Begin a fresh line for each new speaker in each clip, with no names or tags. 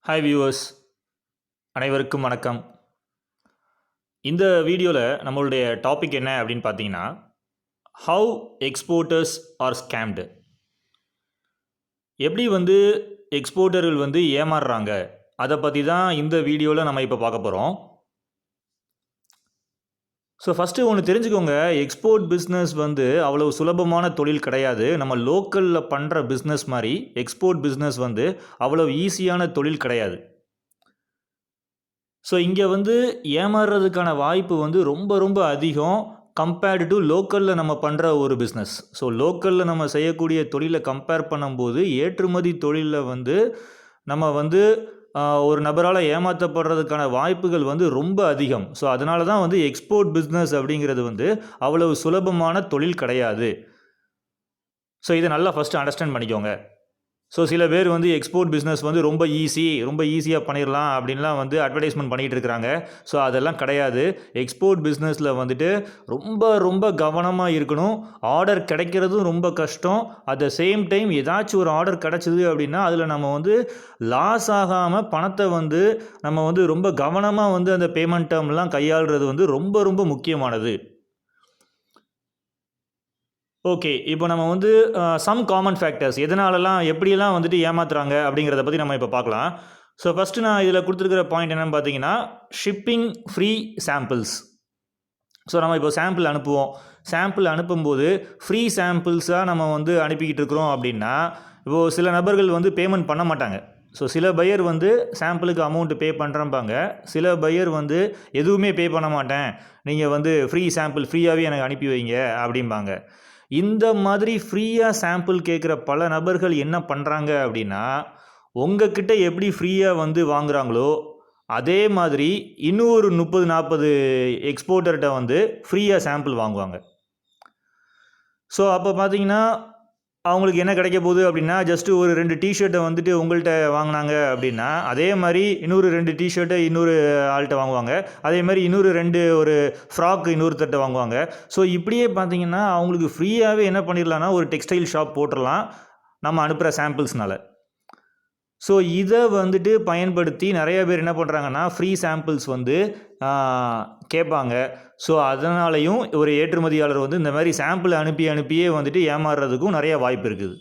Hi viewers, அனைவருக்கும் வணக்கம். இந்த வீடியோவில் நம்மளுடைய டாபிக் என்ன அப்படின்னு பார்த்தீங்கன்னா, ஹவு எக்ஸ்போர்ட்டர்ஸ் ஆர் ஸ்கேம்டு. எப்படி எக்ஸ்போர்ட்டர்கள் ஏமாறுறாங்க, அதை பற்றி தான் இந்த வீடியோவில் நம்ம இப்போ பார்க்க போகிறோம். ஸோ ஃபஸ்ட்டு ஒன்று தெரிஞ்சுக்கோங்க, எக்ஸ்போர்ட் பிஸ்னஸ் அவ்வளோ சுலபமான தொழில் கிடையாது. நம்ம லோக்கலில் பண்ணுற பிஸ்னஸ் மாதிரி எக்ஸ்போர்ட் பிஸ்னஸ் அவ்வளோ ஈஸியான தொழில் கிடையாது. ஸோ இங்கே ஏமாறுறதுக்கான வாய்ப்பு ரொம்ப ரொம்ப அதிகம் கம்பேர்டு டு லோக்கலில் நம்ம பண்ணுற ஒரு பிஸ்னஸ். ஸோ லோக்கலில் நம்ம செய்யக்கூடிய தொழிலை கம்பேர் பண்ணும்போது ஏற்றுமதி தொழிலில் நம்ம ஒரு நபரால் ஏமாற்றப்படுறதுக்கான வாய்ப்புகள் ரொம்ப அதிகம். ஸோ அதனால தான் எக்ஸ்போர்ட் பிஸ்னஸ் அப்படிங்கிறது அவ்வளவு சுலபமான தொழில் கிடையாது. ஸோ இதை நல்லா ஃபஸ்ட்டு அண்டர்ஸ்டாண்ட் பண்ணிக்கோங்க. ஸோ சில பேர் எக்ஸ்போர்ட் பிஸ்னஸ் ரொம்ப ஈஸியாக பண்ணிடலாம் அப்படின்லாம் அட்வர்டைஸ்மெண்ட் பண்ணிகிட்டு இருக்கிறாங்க. ஸோ அதெல்லாம் கிடையாது. எக்ஸ்போர்ட் பிஸ்னஸில் ரொம்ப ரொம்ப கவனமாக இருக்கணும். ஆர்டர் கிடைக்கிறதும் ரொம்ப கஷ்டம். அட் த சேம் டைம் ஏதாச்சும் ஒரு ஆர்டர் கிடச்சிது அப்படின்னா அதில் நம்ம லாஸ் ஆகாமல் பணத்தை நம்ம ரொம்ப கவனமாக அந்த பேமெண்ட் டேர்ம்லாம் கையாளுறது ரொம்ப ரொம்ப முக்கியமானது. ஓகே, இப்போ நம்ம சம் காமன் ஃபேக்டர்ஸ் எதனாலலாம் எப்படியெல்லாம் ஏமாத்துறாங்க அப்படிங்கிறத பற்றி நம்ம இப்போ பார்க்கலாம். ஸோ ஃபஸ்ட்டு நான் இதில் கொடுத்துருக்கிற பாயிண்ட் என்னென்னு பார்த்தீங்கன்னா, ஷிப்பிங் ஃப்ரீ சாம்பிள்ஸ். ஸோ நம்ம இப்போ சாம்பிள் அனுப்புவோம். சாம்பிள் அனுப்பும்போது ஃப்ரீ சாம்பிள்ஸாக நம்ம அனுப்பிக்கிட்டு இருக்கிறோம் அப்படின்னா, இப்போது சில நபர்கள் பேமெண்ட் பண்ண மாட்டாங்க. ஸோ சில பையர் சாம்பிளுக்கு அமௌண்ட்டு பே பண்ணுறம்பாங்க. சில பையர் எதுவுமே பே பண்ண மாட்டேன், நீங்கள் ஃப்ரீ சாம்பிள் ஃப்ரீயாகவே எனக்கு அனுப்பி வைங்க அப்படிம்பாங்க. இந்த மாதிரி ஃப்ரீயாக சாம்பிள் கேட்குற பல நபர்கள் என்ன பண்ணுறாங்க அப்படின்னா, உங்ககிட்ட எப்படி ஃப்ரீயாக வாங்குகிறாங்களோ அதே மாதிரி இன்னொரு 30-40 எக்ஸ்போர்ட்டர்கிட்ட ஃப்ரீயாக சாம்பிள் வாங்குவாங்க. ஸோ அப்போ பார்த்தீங்கன்னா அவங்களுக்கு என்ன கிடைக்க போகுது அப்படின்னா, ஜஸ்ட்டு ஒரு 2 டிஷர்ட்டை உங்கள்கிட்ட வாங்கினாங்க அப்படின்னா, அதே மாதிரி இன்னொரு 2 டிஷர்ட்டை இன்னொரு ஆள்கிட்ட வாங்குவாங்க. அதே மாதிரி இன்னொரு 2 ஒரு ஃப்ராக் இன்னொருத்தட்ட வாங்குவாங்க. ஸோ இப்படியே பார்த்தீங்கன்னா அவங்களுக்கு ஃப்ரீயாகவே என்ன பண்ணிடலான்னா ஒரு டெக்ஸ்டைல் ஷாப் போட்டுடலாம் நம்ம அனுப்புகிற சாம்பிள்ஸ்னால். ஸோ இதை பயன்படுத்தி நிறைய பேர் என்ன பண்ணுறாங்கன்னா ஃப்ரீ சாம்பிள்ஸ் கேட்பாங்க. ஸோ அதனாலையும் ஒரு ஏற்றுமதியாளர் இந்த மாதிரி சாம்பிள் அனுப்பியே ஏமாறுறதுக்கும் நிறைய வாய்ப்பு இருக்குது.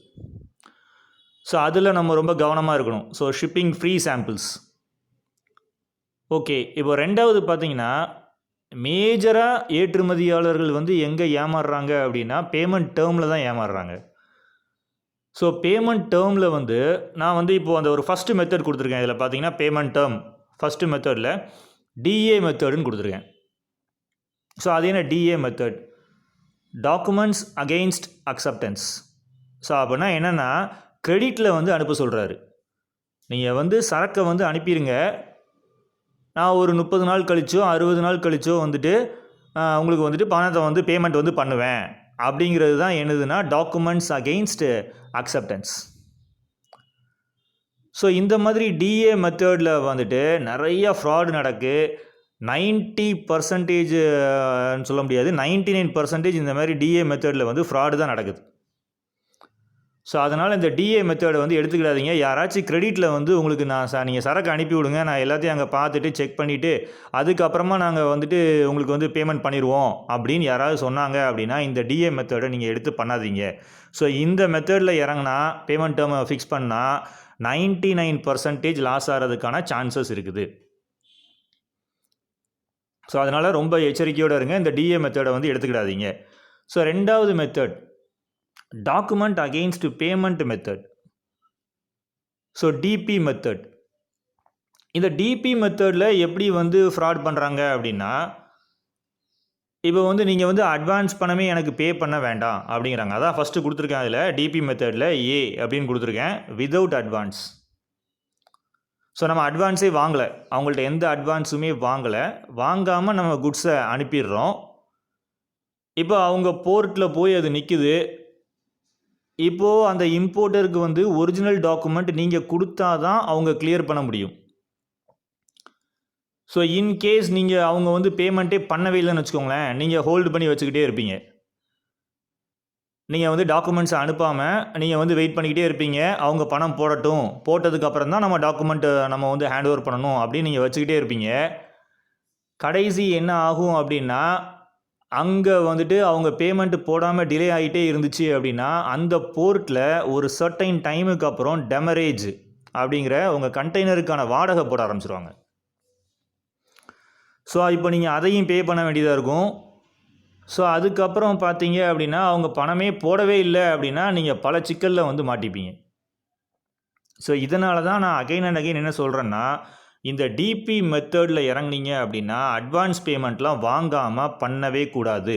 ஸோ அதில் நம்ம ரொம்ப கவனமாக இருக்கணும். So shipping free samples. Okay, இப்போ ரெண்டாவது பார்த்தீங்கன்னா, மேஜராக ஏற்றுமதியாளர்கள் எங்கே ஏமாறுறாங்க அப்படின்னா பேமெண்ட் டேர்மில் தான் ஏமாறுறாங்க. ஸோ பேமெண்ட் டேர்மில் நான் இப்போது அந்த ஒரு ஃபஸ்ட்டு மெத்தட் கொடுத்துருக்கேன். இதில் பார்த்தீங்கன்னா பேமெண்ட் டேர்ம் ஃபஸ்ட்டு மெத்தடில் டிஏ மெத்தடுன்னு கொடுத்துருக்கேன். ஸோ அது என்ன DA method? Documents against acceptance. So அப்படின்னா என்னென்னா, கிரெடிட்டில் அனுப்ப சொல்கிறாரு. நீங்கள் சரக்கை அனுப்பிடுங்க, நான் ஒரு 30 நாள் கழிச்சோ 60 நாள் கழிச்சோ உங்களுக்கு பணத்தை பேமெண்ட் பண்ணுவேன் அப்படிங்கிறது தான் என்னதுன்னா டாக்குமெண்ட்ஸ் அகெயின்ஸ்ட் அக்செப்டன்ஸ். ஸோ இந்த மாதிரி டிஏ மெத்தடில் நிறைய ஃப்ராடு நடக்கு. 90% சொல்ல முடியாது, 99% இந்த மாதிரி டிஏ மெத்தடில் ஃப்ராடு தான் நடக்குது. ஸோ அதனால் இந்த டிஏ மெத்தடை எடுத்துக்கிடாதீங்க. யாராச்சும் கிரெடிட்டில் உங்களுக்கு நீங்கள் சரக்கு அனுப்பி விடுங்க, நான் எல்லாத்தையும் அங்கே பார்த்துட்டு செக் பண்ணிவிட்டு அதுக்கப்புறமா நாங்கள் உங்களுக்கு பேமெண்ட் பண்ணிடுவோம் அப்படின்னு யாராவது சொன்னாங்க அப்படின்னா இந்த டிஏ மெத்தடை நீங்கள் எடுத்து பண்ணாதீங்க. ஸோ இந்த மெத்தடில் இறங்கினா பேமெண்ட் டேர்மை ஃபிக்ஸ் பண்ணால் 99% லாஸ் ஆகிறதுக்கான சான்சஸ் இருக்குது. ஸோ அதனால் ரொம்ப எச்சரிக்கையோடு இருங்க, இந்த டிஏ மெத்தடை எடுத்துக்கிடாதீங்க. ஸோ ரெண்டாவது method document against payment method. So DP method. இந்த டிபி மெத்தடில் எப்படி ஃப்ராட் பண்ணுறாங்க அப்படின்னா, இப்போ நீங்கள் அட்வான்ஸ் பணமே எனக்கு பே பண்ண வேண்டாம் அப்படிங்கிறாங்க. அதான் ஃபஸ்ட்டு கொடுத்துருக்கேன். அதில் டிபி மெத்தடில் ஏ அப்படின்னு கொடுத்துருக்கேன், விதவுட் அட்வான்ஸ். ஸோ நம்ம அட்வான்ஸே வாங்கலை, அவங்கள்ட்ட எந்த அட்வான்ஸுமே வாங்காமல் நம்ம குட்ஸை அனுப்பிடுறோம். இப்போ அவங்க போர்ட்டில் போய் அது நிற்குது. இப்போது அந்த இம்போர்ட்டருக்கு ஒரிஜினல் டாக்குமெண்ட் நீங்கள் கொடுத்தா தான் அவங்க கிளியர் பண்ண முடியும். ஸோ இன்கேஸ் நீங்கள் அவங்க பேமெண்ட்டே பண்ணவே இல்லைன்னு வச்சுக்கோங்களேன், நீங்கள் ஹோல்டு பண்ணி வச்சுக்கிட்டே இருப்பீங்க. நீங்கள் வந்து டாக்குமெண்ட்ஸை அனுப்பாமல் நீங்கள் வந்து வெயிட் பண்ணிக்கிட்டே இருப்பீங்க. அவங்க பணம் போடட்டும், போட்டதுக்கப்புறம் தான் நம்ம டாக்குமெண்ட்டை நம்ம வந்து ஹேண்ட் ஓவர் பண்ணணும் அப்படின்னு நீங்கள் வச்சுக்கிட்டே இருப்பீங்க. கடைசி என்ன ஆகும் அப்படின்னா, அங்கே வந்துட்டு அவங்க பேமெண்ட் போடாமல் டிலே ஆகிட்டே இருந்துச்சு அப்படின்னா, அந்த போர்ட்டில் ஒரு சர்டைன் டைமுக்கு அப்புறம் டெமரேஜ் அப்படிங்கிற உங்கள் கண்டெய்னருக்கான வாடகை போட ஆரம்பிச்சிருவாங்க. ஸோ இப்போ நீங்கள் அதையும் பே பண்ண வேண்டியதாக இருக்கும். ஸோ அதுக்கப்புறம் பார்த்தீங்க அப்படின்னா, அவங்க பணமே போடவே இல்லை அப்படின்னா, நீங்கள் பல சிக்கலில் வந்து மாட்டிப்பீங்க. ஸோ இதனால தான் நான் அகைன் அண்ட் அகைன் என்ன சொல்கிறேன்னா, இந்த டிபி மெத்தடில் இறங்குனீங்க அப்படின்னா அட்வான்ஸ் பேமெண்ட்லாம் வாங்காமல் பண்ணவே கூடாது.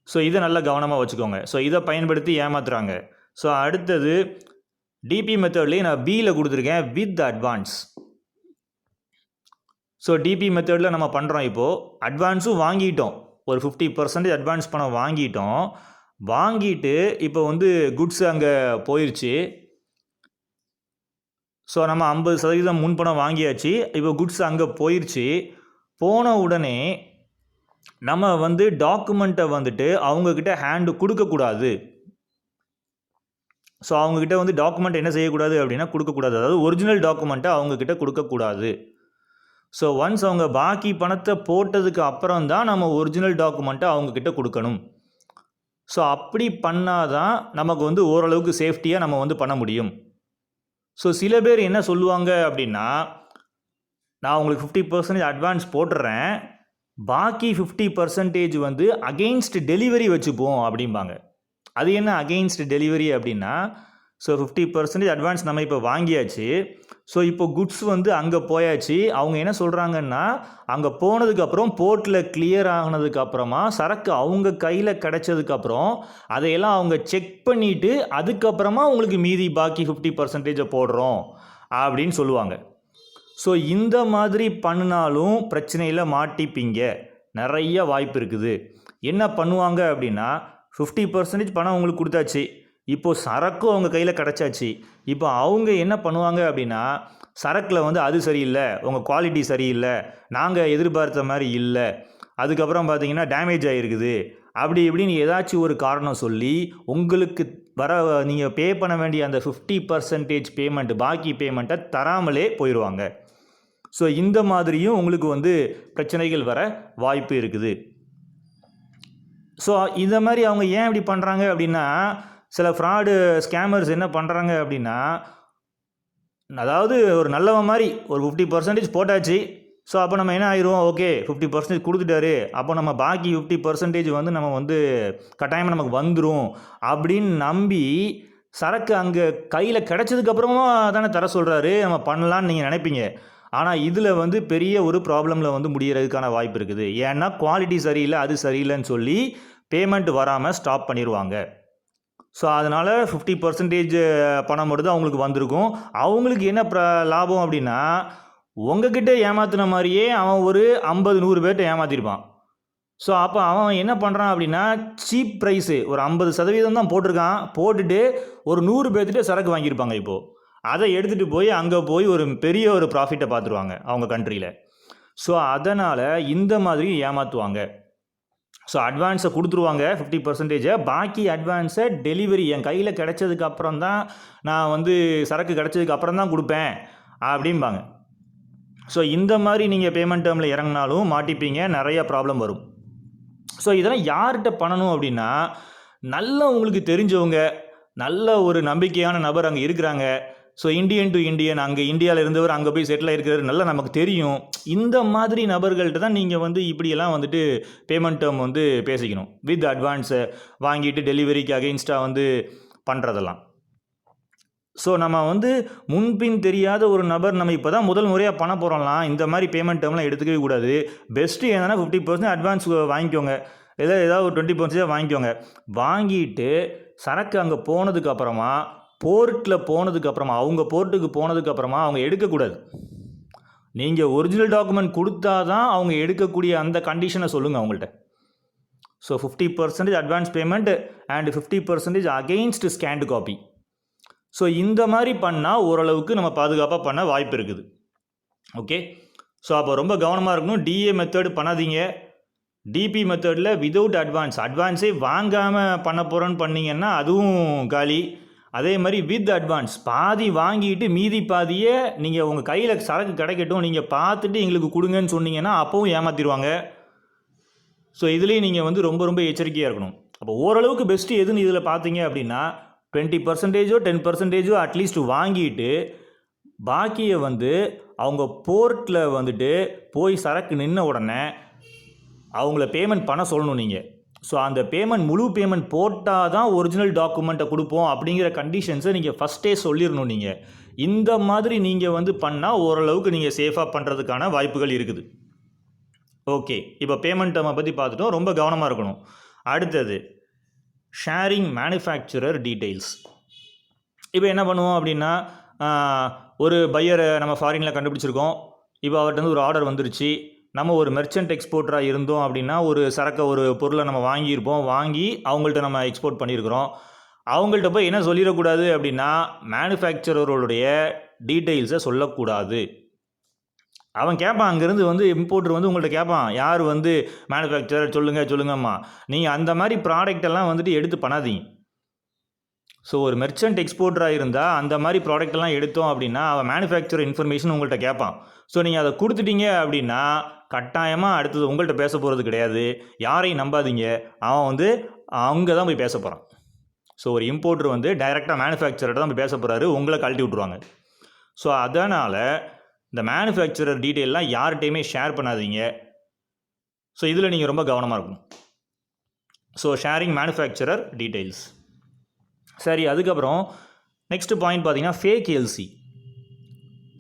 ஸோ இதை நல்லா கவனமாக வச்சுக்கோங்க. ஸோ இதை பயன்படுத்தி ஏமாத்துறாங்க. ஸோ அடுத்தது டிபி மெத்தட்லேயே நான் பியில் கொடுத்துருக்கேன் வித் அட்வான்ஸ். ஸோ டிபி மெத்தடில் நம்ம பண்ணுறோம். இப்போது அட்வான்ஸும் வாங்கிட்டோம், ஒரு 50% அட்வான்ஸ் பணம் வாங்கிட்டோம். வாங்கிட்டு இப்போ வந்து குட்ஸ் அங்கே போயிடுச்சு. ஸோ நம்ம 50% முன்பணம் வாங்கியாச்சு. இப்போ குட்ஸ் அங்கே போயிடுச்சு. போன உடனே நம்ம வந்து டாக்குமெண்ட்டை வந்துட்டு அவங்கக்கிட்ட ஹேண்டு கொடுக்கக்கூடாது. ஸோ அவங்கக்கிட்ட வந்து டாக்குமெண்ட் என்ன செய்யக்கூடாது அப்படின்னா கொடுக்கக்கூடாது. அதாவது ஒரிஜினல் டாக்குமெண்ட்டை அவங்கக்கிட்ட கொடுக்கக்கூடாது. ஸோ ஒன்ஸ் அவங்க பாக்கி பணத்தை போட்டதுக்கு அப்புறம் தான் நம்ம ஒரிஜினல் டாக்குமெண்ட்டை அவங்கக்கிட்ட கொடுக்கணும். ஸோ அப்படி பண்ணால் தான் நமக்கு வந்து ஓரளவுக்கு சேஃப்டியாக நம்ம வந்து பண்ண முடியும். ஸோ சில பேர் என்ன சொல்லுவாங்க அப்படின்னா, நான் உங்களுக்கு 50% அட்வான்ஸ் போட்டுறேன், பாக்கி 50% வந்து அகெயின்ஸ்ட் டெலிவரி வச்சுப்போம் அப்படிம்பாங்க. அது என்ன அகெயின்ஸ்ட் டெலிவரி அப்படின்னா, ஸோ 50% அட்வான்ஸ் நம்ம இப்போ வாங்கியாச்சு. ஸோ இப்போ குட்ஸ் வந்து அங்கே போயாச்சு. அவங்க என்ன சொல்கிறாங்கன்னா, அங்கே போனதுக்கப்புறம் போர்ட்டில் கிளியர் ஆகினதுக்கப்புறமா சரக்கு அவங்க கையில் கிடச்சதுக்கப்புறம் அதையெல்லாம் அவங்க செக் பண்ணிவிட்டு அதுக்கப்புறமா உங்களுக்கு மீதி பாக்கி 50% போடுறோம் அப்படின்னு சொல்லுவாங்க. ஸோ இந்த மாதிரி பண்ணினாலும் பிரச்சனையில் மாட்டிப்பீங்க. நிறைய வாய்ப்பு இருக்குது. என்ன பண்ணுவாங்க அப்படின்னா, 50% பணம் உங்களுக்கு கொடுத்தாச்சு, இப்போது சரக்கும் அவங்க கையில் கிடச்சாச்சு. இப்போ அவங்க என்ன பண்ணுவாங்க அப்படின்னா, சரக்கில் வந்து அது சரியில்லை, உங்கள் குவாலிட்டி சரியில்லை, நாங்கள் எதிர்பார்த்த மாதிரி இல்லை, அதுக்கப்புறம் பார்த்தீங்கன்னா டேமேஜ் ஆகிருக்குது, அப்படி இப்படின்னு ஏதாச்சும் ஒரு காரணம் சொல்லி உங்களுக்கு நீங்கள் பே பண்ண வேண்டிய அந்த 50% பேமெண்ட், பாக்கி பேமெண்ட்டை தராமலே போயிடுவாங்க. ஸோ இந்த மாதிரியும் உங்களுக்கு வந்து பிரச்சனைகள் வர வாய்ப்பு இருக்குது. ஸோ இந்த மாதிரி அவங்க ஏன் இப்படி பண்ணுறாங்க அப்படின்னா, சில ஃப்ராடு ஸ்கேமர்ஸ் என்ன பண்ணுறாங்க அப்படின்னா, அதாவது ஒரு நல்லவன் மாதிரி ஒரு 50% போட்டாச்சு. ஸோ அப்போ நம்ம என்ன ஆயிடுவோம், ஓகே 50% கொடுத்துட்டாரு, அப்போ நம்ம பாக்கி 50% வந்து நம்ம வந்து கட்டாயமாக நமக்கு வந்துடும் அப்படின்னு நம்பி சரக்கு அங்கே கையில் கிடச்சதுக்கப்புறமா தானே தர சொல்கிறாரு, நம்ம பண்ணலான்னு நீங்கள் நினைப்பீங்க. ஆனால் இதில் வந்து பெரிய ஒரு ப்ராப்ளமில் வந்து முடிகிறதுக்கான வாய்ப்பு இருக்குது. ஏன்னா குவாலிட்டி சரியில்லை, அது சரியில்லைன்னு சொல்லி பேமெண்ட் வராமல் ஸ்டாப் பண்ணிடுவாங்க. ஸோ அதனால் 50% பணம் மட்டும் தான் அவங்களுக்கு வந்திருக்கும். அவங்களுக்கு என்ன லாபம் அப்படின்னா, உங்ககிட்ட ஏமாத்தின மாதிரியே அவன் ஒரு 50-100 பேர்கிட்ட ஏமாற்றிருப்பான். ஸோ அப்போ அவன் என்ன பண்ணுறான் அப்படின்னா, சீப் ப்ரைஸு ஒரு 50% தான் போட்டிருக்கான், போட்டுட்டு ஒரு 100 பேர்த்திட்ட சரக்கு வாங்கியிருப்பாங்க. இப்போது அதை எடுத்துகிட்டு போய் அங்கே போய் ஒரு பெரிய ஒரு ப்ராஃபிட்டை பார்த்துருவாங்க அவங்க கண்ட்ரியில். ஸோ அதனால் இந்த மாதிரி ஏமாற்றுவாங்க. ஸோ அட்வான்ஸை கொடுத்துருவாங்க 50%, பாக்கி அட்வான்ஸை டெலிவரி என் கையில் கிடச்சதுக்கு அப்புறம் தான், நான் வந்து சரக்கு கிடச்சதுக்கு அப்புறம் தான் கொடுப்பேன் அப்படிம்பாங்க. ஸோ இந்த மாதிரி நீங்கள் பேமெண்ட் டேர்மில் இறங்கினாலும் மாட்டிப்பீங்க, நிறைய ப்ராப்ளம் வரும். ஸோ இதெல்லாம் யார்கிட்ட பண்ணணும் அப்படின்னா, நல்ல உங்களுக்கு தெரிஞ்சவங்க, நல்ல ஒரு நம்பிக்கையான நபர் அங்கே இருக்கிறாங்க. ஸோ இண்டியன் டு இண்டியன், அங்கே இந்தியாவில் இருந்தவர் அங்கே போய் செட்டில் ஆகிருக்கிறாரு, நல்லா நமக்கு தெரியும். இந்த மாதிரி நபர்கள்ட்ட தான் நீங்கள் வந்து இப்படியெல்லாம் வந்துட்டு பேமெண்ட் டேர்ம் வந்து பேசிக்கணும். வித் அட்வான்ஸை வாங்கிட்டு டெலிவரிக்கு அகெயின்ஸ்டாக வந்து பண்ணுறதெல்லாம். ஸோ நம்ம வந்து முன்பின் தெரியாத ஒரு நபர், நம்ம இப்போ தான் முதல் முறையாக பண்ண போகிறோம்லாம், இந்த மாதிரி பேமெண்ட் டேர்ம்லாம் எடுத்துக்கவே கூடாது. பெஸ்ட்டு என்னன்னா 50% அட்வான்ஸ் வாங்கிக்கோங்க, ஏதாவது ஒரு 20% வாங்கிக்கோங்க. வாங்கிட்டு சரக்கு அங்கே போனதுக்கப்புறமா, போர்ட்டில் போனதுக்கப்புறமா, அவங்க போர்ட்டுக்கு போனதுக்கப்புறமா அவங்க எடுக்கக்கூடாது. நீங்கள் ஒரிஜினல் டாக்குமெண்ட் கொடுத்தா தான் அவங்க எடுக்கக்கூடிய அந்த கண்டிஷனை சொல்லுங்கள் அவங்கள்ட்ட. So 50% advance payment and 50% against scanned copy. So இந்த மாதிரி பண்ணால் ஓரளவுக்கு நம்ம பாதுகாப்பாக பண்ண வாய்ப்பு இருக்குது. ஓகே, ஸோ அப்போ ரொம்ப கவனமாக இருக்கணும். டிஏ மெத்தட் பண்ணாதீங்க. டிபி மெத்தடில் விதவுட் அட்வான்ஸே வாங்காமல் பண்ண போகிறோன்னு பண்ணிங்கன்னா அதுவும் காலி. அதே மாதிரி வித் அட்வான்ஸ் பாதி வாங்கிட்டு மீதி பாதியை நீங்கள் உங்கள் கையில் சரக்கு கிடைக்கட்டும் நீங்கள் பார்த்துட்டு எங்களுக்கு கொடுங்கன்னு சொன்னீங்கன்னா அப்போவும் ஏமாற்றிடுவாங்க. ஸோ இதுலேயும் நீங்கள் வந்து ரொம்ப ரொம்ப எச்சரிக்கையாக இருக்கணும். அப்போ ஓரளவுக்கு பெஸ்ட்டு எதுன்னு இதில் பார்த்தீங்க அப்படின்னா 20% 10% அட்லீஸ்ட் வாங்கிட்டு பாக்கியை வந்து அவங்க போர்ட்டில் வந்துட்டு போய் சரக்கு நின்ன உடனே அவங்கள பேமெண்ட் பண்ண சொல்லணும் நீங்கள். ஸோ அந்த முழு பேமெண்ட் போட்டால் தான் ஒரிஜினல் டாக்குமெண்ட்டை கொடுப்போம் அப்படிங்கிற கண்டிஷன்ஸை நீங்கள் ஃபஸ்ட்டே சொல்லிடணும். நீங்கள் இந்த மாதிரி நீங்கள் வந்து பண்ணால் ஓரளவுக்கு நீங்கள் சேஃபாக பண்ணுறதுக்கான வாய்ப்புகள் இருக்குது. ஓகே, இப்போ பேமெண்ட் நம்ம பற்றி பார்த்துட்டோம். ரொம்ப கவனமாக இருக்கணும். அடுத்தது ஷேரிங் மேனுஃபேக்சரர் டீட்டெயில்ஸ். இப்போ என்ன பண்ணுவோம் அப்படின்னா, ஒரு பையரை நம்ம ஃபாரினில் கண்டுபிடிச்சிருக்கோம். இப்போ அவர்கிட்ட வந்து ஒரு ஆர்டர் வந்துருச்சு. நம்ம ஒரு மெர்ச்சன்ட் எக்ஸ்போர்ட்டராக இருந்தோம் அப்படின்னா ஒரு ஒரு பொருளை நம்ம வாங்கியிருப்போம். வாங்கி அவங்கள்ட்ட நம்ம எக்ஸ்போர்ட் பண்ணியிருக்கிறோம். அவங்கள்ட்ட போய் என்ன சொல்லிடக்கூடாது அப்படின்னா மேனுஃபேக்சரருடைய டீட்டெயில்ஸை சொல்லக்கூடாது. அவன் கேட்பான், அங்கேருந்து வந்து இம்போர்ட்டர் வந்து உங்கள்கிட்ட கேட்பான், யார் வந்து மேனுஃபேக்சரர் சொல்லுங்கம்மா. நீங்கள் அந்த மாதிரி ப்ராடக்டெல்லாம் வந்துட்டு எடுத்து பண்ணாதீங்க. ஸோ ஒரு மெர்ச்சன்ட் எக்ஸ்போர்ட்டராக இருந்தால் அந்த மாதிரி ப்ராடக்டெல்லாம் எடுத்தோம் அப்படின்னா அவன் மேனுஃபேக்சர் இன்ஃபர்மேஷன் உங்கள்கிட்ட கேட்பான். ஸோ நீங்கள் அதை கொடுத்துட்டீங்க அப்படின்னா கட்டாயமாக அடுத்தது உங்கள்கிட்ட பேச போகிறது கிடையாது. யாரையும் நம்பாதீங்க, அவன் வந்து அங்கே தான் போய் பேச போகிறான். ஸோ ஒரு இம்போர்ட்டர் வந்து டைரெக்டாக மேனுஃபேக்சர்கிட்ட தான் போய் பேச போகிறாரு, உங்களை கழட்டி விட்ருவாங்க. ஸோ அதனால் இந்த மேனுஃபேக்சரர் டீட்டெயிலெலாம் யார்கிட்டையுமே ஷேர் பண்ணாதீங்க. ஸோ இதில் நீங்கள் ரொம்ப கவனமாக இருக்கணும். So sharing manufacturer details. சரி, அதுக்கப்புறம் நெக்ஸ்ட் பாயிண்ட் பார்த்தீங்கன்னா ஃபேக் எல்சி.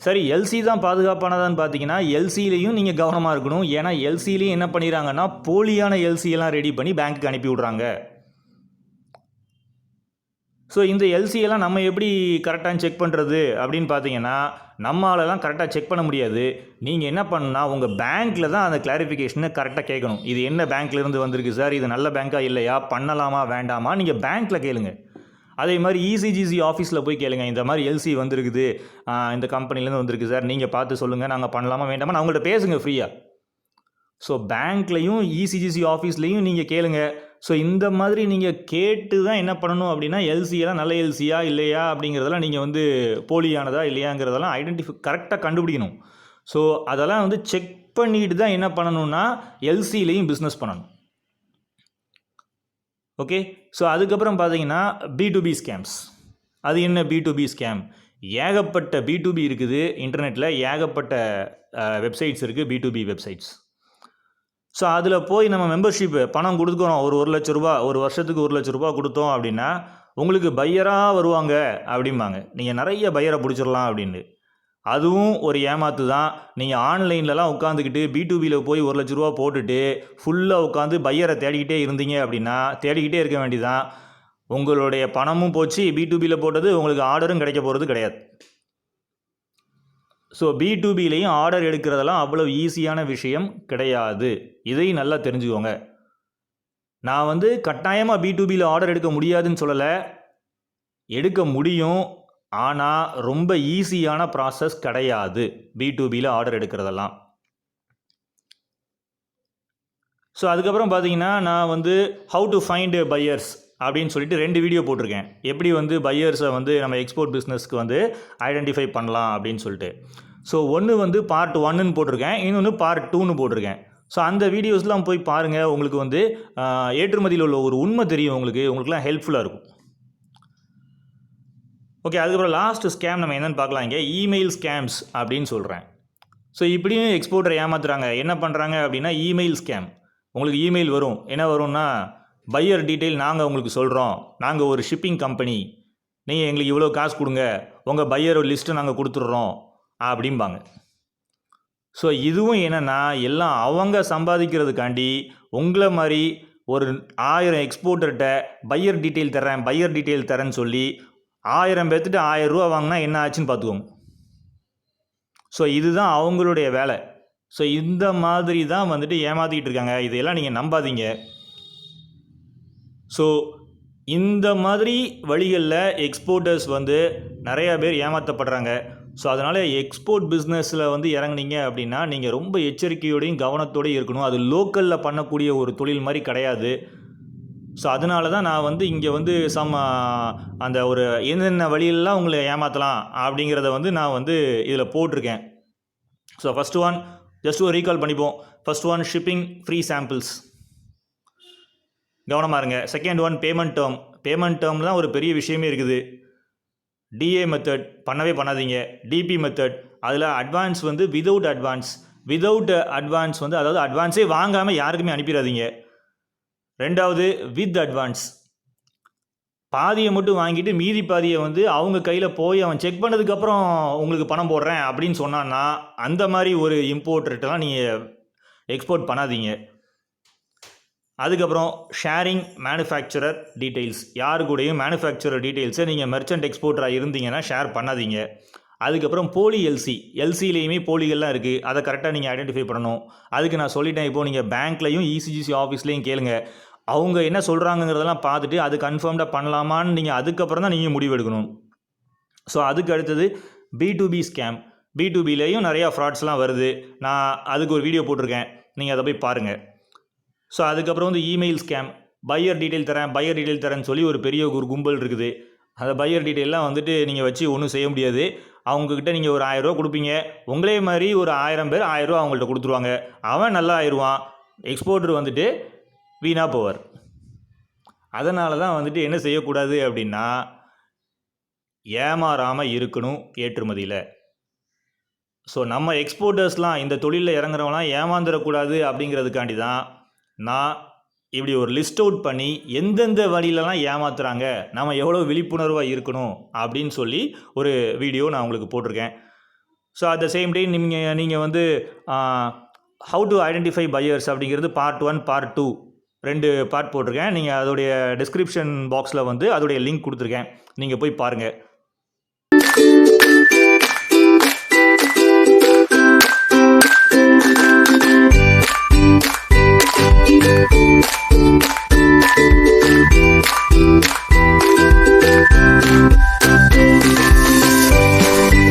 சரி, எல்சி தான் பாதுகாப்பானதான்னு பார்த்தீங்கன்னா எல்சிலையும் நீங்கள் கவனமாக இருக்கணும். ஏன்னா எல்சிலையும் என்ன பண்ணிடுறாங்கன்னா போலியான எல்சியெல்லாம் ரெடி பண்ணி பேங்க்குக்கு அனுப்பி விட்றாங்க. ஸோ இந்த எல்சியெல்லாம் நம்ம எப்படி கரெக்டாக செக் பண்ணுறது அப்படின்னு பார்த்தீங்கன்னா நம்மளாலலாம் கரெக்டாக செக் பண்ண முடியாது. நீங்கள் என்ன பண்ணணும்னா உங்கள் பேங்க்கில் தான் அந்த கிளாரிஃபிகேஷனை கரெக்டாக கேட்கணும். இது என்ன பேங்க்லேருந்து வந்திருக்கு சார், இது நல்ல பேங்க்காக இல்லையா, பண்ணலாமா வேண்டாமா, நீங்கள் பேங்க்கில் கேளுங்க. அதே மாதிரி இசிஜிசி ஆஃபீஸில் போய் கேளுங்க, இந்த மாதிரி எல்சி வந்திருக்குது, இந்த கம்பெனிலேருந்து வந்திருக்கு சார், நீங்கள் பார்த்து சொல்லுங்கள், நாங்கள் பண்ணலாமா வேண்டாமா, நான் அவங்கள்ட்ட பேசுங்க ஃப்ரீயாக. ஸோ பேங்க்லேயும் இசிஜிசி ஆஃபீஸ்லேயும் நீங்கள் கேளுங்க. ஸோ இந்த மாதிரி நீங்கள் கேட்டு தான் என்ன பண்ணணும் அப்படின்னா எல்சியெல்லாம் நல்ல எல்சியா இல்லையா அப்படிங்கிறதெல்லாம் நீங்கள் வந்து போலியானதா இல்லையாங்கிறதெல்லாம் கரெக்டாக கண்டுபிடிக்கணும். ஸோ அதெல்லாம் வந்து செக் பண்ணிட்டு தான் என்ன பண்ணணும்னா எல்சிலையும் பிஸ்னஸ் பண்ணணும். ஓகே, ஸோ அதுக்கப்புறம் பார்த்தீங்கன்னா B2B ஸ்கேம்ஸ். அது என்ன B2B ஸ்கேம்? ஏகப்பட்ட B2B இருக்குது இன்டர்நெட்டில், ஏகப்பட்ட வெப்சைட்ஸ் இருக்குது, B2B வெப்சைட்ஸ். ஸோ அதில் போய் நம்ம மெம்பர்ஷிப் பணம் கொடுக்குறோம், ஒரு ₹1,00,000 ஒரு வருஷத்துக்கு ₹1,00,000 கொடுத்தோம் அப்படின்னா உங்களுக்கு பையராக வருவாங்க அப்படிம்பாங்க. நீங்கள் நிறைய பையரை பிடிச்சிடலாம் அப்படின்னு. அதுவும் ஒரு ஏமாத்து தான். நீங்கள் ஆன்லைன்லலாம் உட்காந்துக்கிட்டு B2Bயில் போய் ₹1,00,000 போட்டுட்டு ஃபுல்லாக உட்காந்து பையரை தேடிக்கிட்டே இருந்தீங்க அப்படின்னா தேடிக்கிட்டே இருக்க வேண்டியதான். உங்களுடைய பணமும் போச்சு, B2Bயில் போட்டது உங்களுக்கு ஆர்டரும் கிடைக்க போகிறது கிடையாது. ஸோ B2Bலையும் ஆர்டர் எடுக்கிறதெல்லாம் அவ்வளோ ஈஸியான விஷயம் கிடையாது. இதையும் நல்லா தெரிஞ்சுக்கோங்க. நான் வந்து கட்டாயமாக B2Bயில் ஆர்டர் எடுக்க முடியாதுன்னு சொல்லலை, எடுக்க முடியும். ஆனால் ரொம்ப ஈஸியான ப்ராசஸ் கிடையாது B2Bயில் ஆர்டர் எடுக்கிறதெல்லாம். ஸோ அதுக்கப்புறம் பார்த்தீங்கன்னா நான் வந்து ஹவு டு ஃபைண்ட் பையர்ஸ் அப்படின்னு சொல்லிட்டு 2 வீடியோ போட்டிருக்கேன். எப்படி வந்து பையர்ஸை வந்து நம்ம எக்ஸ்போர்ட் பிஸ்னஸ்க்கு வந்து ஐடென்டிஃபை பண்ணலாம் அப்படின்னு சொல்லிட்டு. ஸோ ஒன்று வந்து பார்ட் 1ன்னு போட்டிருக்கேன், இன்னொன்று பார்ட் 2ன்னு போட்டிருக்கேன். ஸோ அந்த வீடியோஸ்லாம் போய் பாருங்கள். உங்களுக்கு வந்து ஏற்றுமதியில் உள்ள ஒரு உண்மை தெரியும், உங்களுக்குலாம் ஹெல்ப்ஃபுல்லாக இருக்கும். ஓகே, அதுக்கப்புறம் லாஸ்ட் ஸ்கேம் நம்ம என்னென்னு பார்க்கலாம். இங்கே இமெயில் ஸ்கேம்ஸ் அப்படின்னு சொல்கிறேன். ஸோ இப்படியும் எக்ஸ்போர்ட்டரை ஏமாத்துறாங்க. என்ன பண்ணுறாங்க அப்படின்னா இமெயில் ஸ்கேம். உங்களுக்கு இமெயில் வரும், என்ன வரும்னா பையர் டீட்டெயில் நாங்கள் உங்களுக்கு சொல்கிறோம், நாங்கள் ஒரு ஷிப்பிங் கம்பெனி, நீங்கள் எங்களுக்கு இவ்வளோ காசு கொடுங்க, உங்கள் பையர் லிஸ்ட்டு நாங்கள் கொடுத்துட்றோம் அப்படிம்பாங்க. ஸோ இதுவும் என்னென்னா எல்லாம் அவங்க சம்பாதிக்கிறதுக்காண்டி உங்களை மாதிரி ஒரு 1000 எக்ஸ்போர்ட்டர்கிட்ட பையர் டீட்டெயில் தரேன்னு சொல்லி 1000 பேர்த்துட்டு ₹1000 வாங்கினா என்ன ஆச்சுன்னு பார்த்துக்கோங்க. ஸோ இதுதான் அவங்களுடைய வேலை. ஸோ இந்த மாதிரி தான் வந்துட்டு ஏமாற்றிக்கிட்டு இருக்காங்க. இதையெல்லாம் நீங்கள் நம்பாதீங்க. ஸோ இந்த மாதிரி வழிகளில் எக்ஸ்போர்ட்டர்ஸ் வந்து நிறையா பேர் ஏமாற்றப்படுறாங்க. ஸோ அதனால் எக்ஸ்போர்ட் பிஸ்னஸில் வந்து இறங்குனீங்க அப்படின்னா நீங்கள் ரொம்ப எச்சரிக்கையோடையும் கவனத்தோடையும் இருக்கணும். அது லோக்கலில் பண்ணக்கூடிய ஒரு தொழில் மாதிரி கிடையாது. ஸோ அதனால தான் நான் வந்து இங்கே வந்து அந்த ஒரு என்னென்ன வழியிலலாம் உங்களை ஏமாற்றலாம் அப்படிங்கிறத வந்து நான் வந்து இதில் போட்டிருக்கேன். ஸோ ஃபஸ்ட் ஒன் ஜஸ்ட் ஒரு ரீகால் பண்ணிப்போம். First one shipping free samples, கவனமாக இருங்க. செகண்ட் ஒன் பேமெண்ட் டேர்ம் தான் ஒரு பெரிய விஷயமே இருக்குது. டிஏ மெத்தட் பண்ணவே பண்ணாதீங்க. டிபி மெத்தட் அதில் அட்வான்ஸ் வந்து விதவுட் அட்வான்ஸ் வந்து அதாவது அட்வான்ஸே வாங்காமல் யாருக்குமே அனுப்பிடாதீங்க. ரெண்டாவது வித் அட்வான்ஸ், பாதியை மட்டும் வாங்கிட்டு மீதி பாதியை வந்து அவங்க கையில் போய் அவன் செக் பண்ணதுக்கப்புறம் உங்களுக்கு பணம் போடுறேன் அப்படின்னு சொன்னான்னா அந்த மாதிரி ஒரு இம்போர்ட்டர்ட்டெல்லாம் நீங்கள் எக்ஸ்போர்ட் பண்ணாதீங்க. அதுக்கப்புறம் ஷேரிங் மேனுஃபேக்சரர் டீட்டெயில்ஸ், யாரு கூடயும் மேனுஃபேக்சரர் டீட்டெயில்ஸை நீங்கள் மெர்ச்சன்ட் எக்ஸ்போர்ட்டராக இருந்தீங்கன்னா ஷேர் பண்ணாதீங்க. அதுக்கப்புறம் போலி எல்சிலேயுமே போலிகள்லாம் இருக்குது, அதை கரெக்டாக நீங்கள் ஐடென்டிஃபை பண்ணணும். அதுக்கு நான் சொல்லிட்டேன். இப்போது நீங்கள் பேங்க்லையும் இசிஜிசி ஆஃபீஸ்லேயும் கேளுங்க, அவங்க என்ன சொல்கிறாங்கிறதெல்லாம் பார்த்துட்டு அது கன்ஃபார்ம்டாக பண்ணலாமான்னு நீங்கள் அதுக்கப்புறம் தான் நீங்கள் முடிவெடுக்கணும். ஸோ அதுக்கு அடுத்தது B2B ஸ்கேம். B2Bலேயும் நிறையா ஃப்ராட்ஸ்லாம் வருது. நான் அதுக்கு ஒரு வீடியோ போட்டிருக்கேன், நீங்கள் அதை போய் பாருங்கள். ஸோ அதுக்கப்புறம் வந்து இமெயில் ஸ்கேம், பையர் டீட்டெயில் தரேன்னு சொல்லி ஒரு பெரிய ஒரு கும்பல் இருக்குது. அந்த பையர் டீட்டெயிலாம் வந்துட்டு நீங்கள் வச்சு ஒன்றும் செய்ய முடியாது. அவங்கக்கிட்ட நீங்கள் ஒரு 1000 ரூபா கொடுப்பீங்க, உங்களே மாதிரி ஒரு 1000 பேர் 1000 ரூபா அவங்கள்ட்ட கொடுத்துருவாங்க. அவன் நல்லா ஆயிடுவான், எக்ஸ்போர்ட்டர் வந்துட்டு வீணாக போவார். அதனால தான் வந்துட்டு என்ன செய்யக்கூடாது அப்படின்னா ஏமாறாமல் இருக்கணும் ஏற்றுமதியில். ஸோ நம்ம எக்ஸ்போர்ட்டர்ஸ்லாம் இந்த தொழிலில் இறங்குறவங்களாம் ஏமாந்துடக்கூடாது அப்படிங்கிறதுக்காண்டி தான் நான் இப்படி ஒரு லிஸ்ட் அவுட் பண்ணி எந்தெந்த வழியிலலாம் ஏமாத்துறாங்க, நம்ம எவ்வளோ விழிப்புணர்வாக இருக்கணும் அப்படின்னு சொல்லி ஒரு வீடியோ நான் உங்களுக்கு போட்டிருக்கேன். So at the same time நீங்கள் வந்து ஹவு டு ஐடென்டிஃபை பையர்ஸ் அப்படிங்கிறது பார்ட் 1 பார்ட் 2 2 பார்ட் போட்டிருக்கேன். நீங்கள் அதோடைய டிஸ்கிரிப்ஷன் பாக்ஸில் வந்து அதோடைய லிங்க் கொடுத்துருக்கேன், நீங்கள் போய் பாருங்கள்.